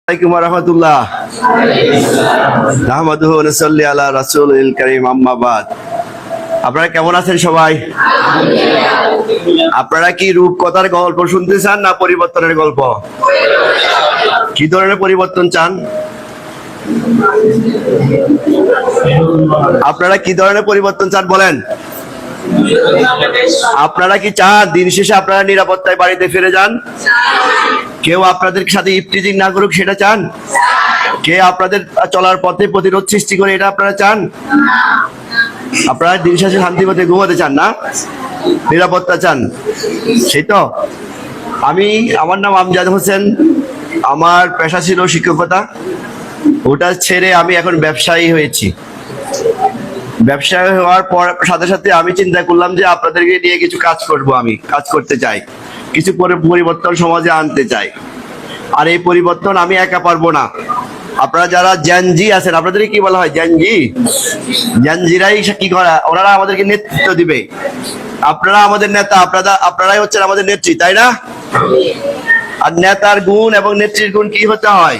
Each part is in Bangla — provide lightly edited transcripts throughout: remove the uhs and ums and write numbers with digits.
আলাইকুম ওয়া রাহমাতুল্লাহ। নাহমাদুহু ওয়া নুসাল্লি আলা রাসূলিল কারীম, আম্মা বাদ। আপনারা কেমন আছেন সবাই? আপনারা কি রূপকথার গল্প শুনতে চান না পরিবর্তনের গল্প? কি ধরনের পরিবর্তন চান? আপনারা কি ধরনের পরিবর্তন চান বলেন? আপনারা কি চান দিন শেষে আপনারা নিরাপত্তায় বাড়িতে ফিরে যান? কেউ আপনাদের সাথে ইফতিজিং না করুক সেটা চান? কে আপনাদের চলার পথে প্রতিরোধ সৃষ্টি করে এটা আপনারা চান? আপনারা দিন শেষে শান্তি পথে ঘুমাতে চান না, নিরাপত্তা চান, সেই তো। আমার নাম আমজাদ হোসেন। আমার পেশা ছিল শিক্ষকতা, ওটা ছেড়ে আমি এখন ব্যবসায়ী হয়েছি। ব্যবসায়ী হওয়ার পর সাথে সাথে আমি চিন্তা করলাম যে আপনাদেরকে নিয়ে কিছু কাজ করব, আমি কাজ করতে চাই, কিছু পরিবর্তন সমাজে আনতে চাই। আর এই পরিবর্তন আমি একা পারবো না। আপনারা যারা জেনজি আছেন, আপনাদের কি বলা হয়? জেনজিরাই কি করা, ওনারা আমাদেরকে নেতৃত্ব দিবে। আপনারা আমাদের নেতা, আপনারাই হচ্ছেন আমাদের নেত্রী, তাই না? আর নেতার গুণ এবং নেত্রীর গুণ কি হতে হয়?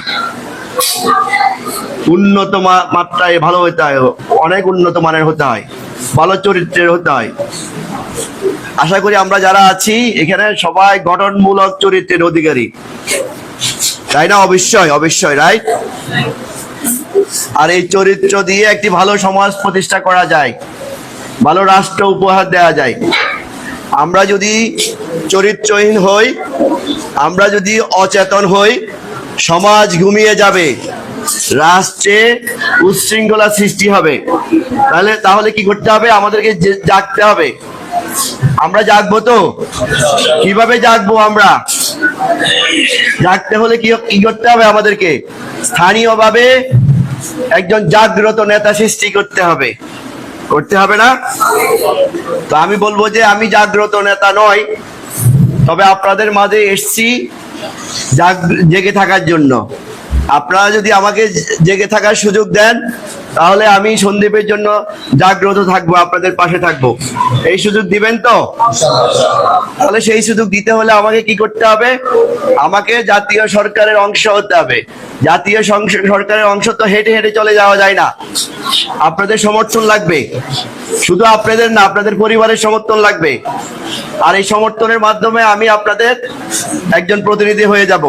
উন্নত মাত্রায় ভালো হতে হয়, অনেক উন্নত মানের হতে হয়, ভালো চরিত্রের হতে হয়। আশা করি আমরা যারা আছি এখানে সবাই গঠনমূলক চরিত্রের অধিকারী, তাই না? অবশ্যই অবশ্যই, রাইট। আর এই চরিত্র দিয়ে একটি ভালো সমাজ প্রতিষ্ঠা করা যায়, ভালো রাষ্ট্র উপহার দেওয়া যায়। আমরা যদি চরিত্রহীন হই, আমরা যদি অচেতন হই, সমাজ ঘুমিয়ে যাবে, রাষ্ট্রে উচ্ছৃঙ্খলা সৃষ্টি হবে। তাহলে কি করতে হবে? আমাদেরকে জাগতে হবে। আমরা জাগবো তো? কিভাবে জাগবো? আমরা জাগতে হলে কি করতে হবে? আমাদেরকে স্থানীয়ভাবে একজন জাগ্রত নেতা সৃষ্টি করতে হবে না? তো আমি বলবো যে আমি জাগ্রত নেতা নই, তবে আপনাদের মাঝে এসছি জেগে থাকার জন্য। আপনারা যদি আমাকে জেগে থাকার সুযোগ দেন, তাহলে আমি সন্দীপের জন্য জাগ্রত থাকবো, আপনাদের পাশে থাকবো। এই সুযোগ দিবেন তো? তাহলে সেই সুযোগ দিতে হলে আমাকে কি করতে হবে? আমাকে জাতীয় সরকারের অংশ হতে হবে। জাতীয় সরকারের অংশ তো হেঁটে হেঁটে চলে যাওয়া যায় না, আপনাদের সমর্থন লাগবে। শুধু আপনাদের না, আপনাদের পরিবারের সমর্থন লাগবে। আর এই সমর্থনের মাধ্যমে আমি আপনাদের একজন প্রতিনিধি হয়ে যাব।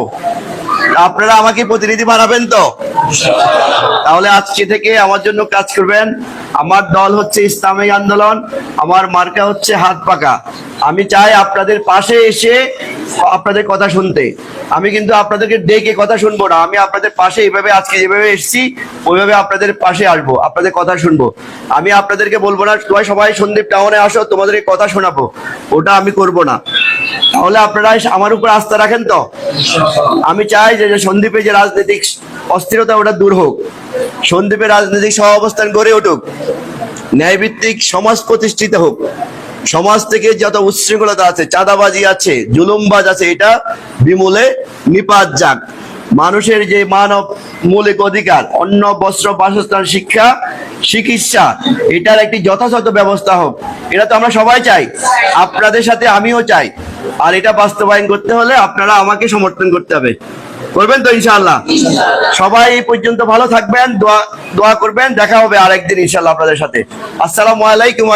আপনারা আমাকে প্রতিনিধি বানাবেন তো? তাহলে আজকে থেকে আমার জন্য কাজ করবেন। আমার দল হচ্ছে ইসলামী আন্দোলন, আমার মার্কা হচ্ছে হাত পাকা। আমি চাই আপনাদের পাশে এসে আপনাদের কথা শুনতে। আমি কিন্তু আপনাদেরকে ডেকে কথা শুনবো না, আমি আপনাদের পাশে এইভাবে আজকে যেভাবে এসেছি ওইভাবে আপনাদের পাশে আসবো, আপনাদের কথা শুনবো। আমি আপনাদেরকে বলবো না সবাই সন্দীপ টাউনে আসো, তোমাদেরকে কথা শোনাবো, ওটা আমি করব না। তাহলে আপনারা আমার উপর আস্থা রাখেন তো? আমি চাই যে সন্দীপে যে রাজনৈতিক অস্থিরতা ওটা দূর হোক, সন্দীপের রাজনৈতিক সহাবস্থান গড়ে উঠুক, ন্যায়ভিত্তিক সমাজ প্রতিষ্ঠিত হোক, সমাজ থেকে যত উচ্ছৃঙ্খলতা আছে, চাঁদাবাজি আছে, জুলুমবাজ আছে, এটা বিমূলে নিপাত যাক। মানুষের যে মানব মৌলিক অধিকার, অন্ন, বস্ত্র, বাসস্থান, শিক্ষা, চিকিৎসা, এটার একটি যথাযথ ব্যবস্থা হোক। এটা তো আমরা সবাই চাই, আপনাদের সাথে আমিও চাই। আর এটা বাস্তবায়ন করতে হলে আপনারা আমাকে সমর্থন করতে হবে। করবেন তো ইনশাআল্লাহ? সবাই এই পর্যন্ত ভালো থাকবেন, দোয়া করবেন। দেখা হবে আরেকদিন ইনশাআল্লাহ আপনাদের সাথে। আসসালামু আলাইকুম।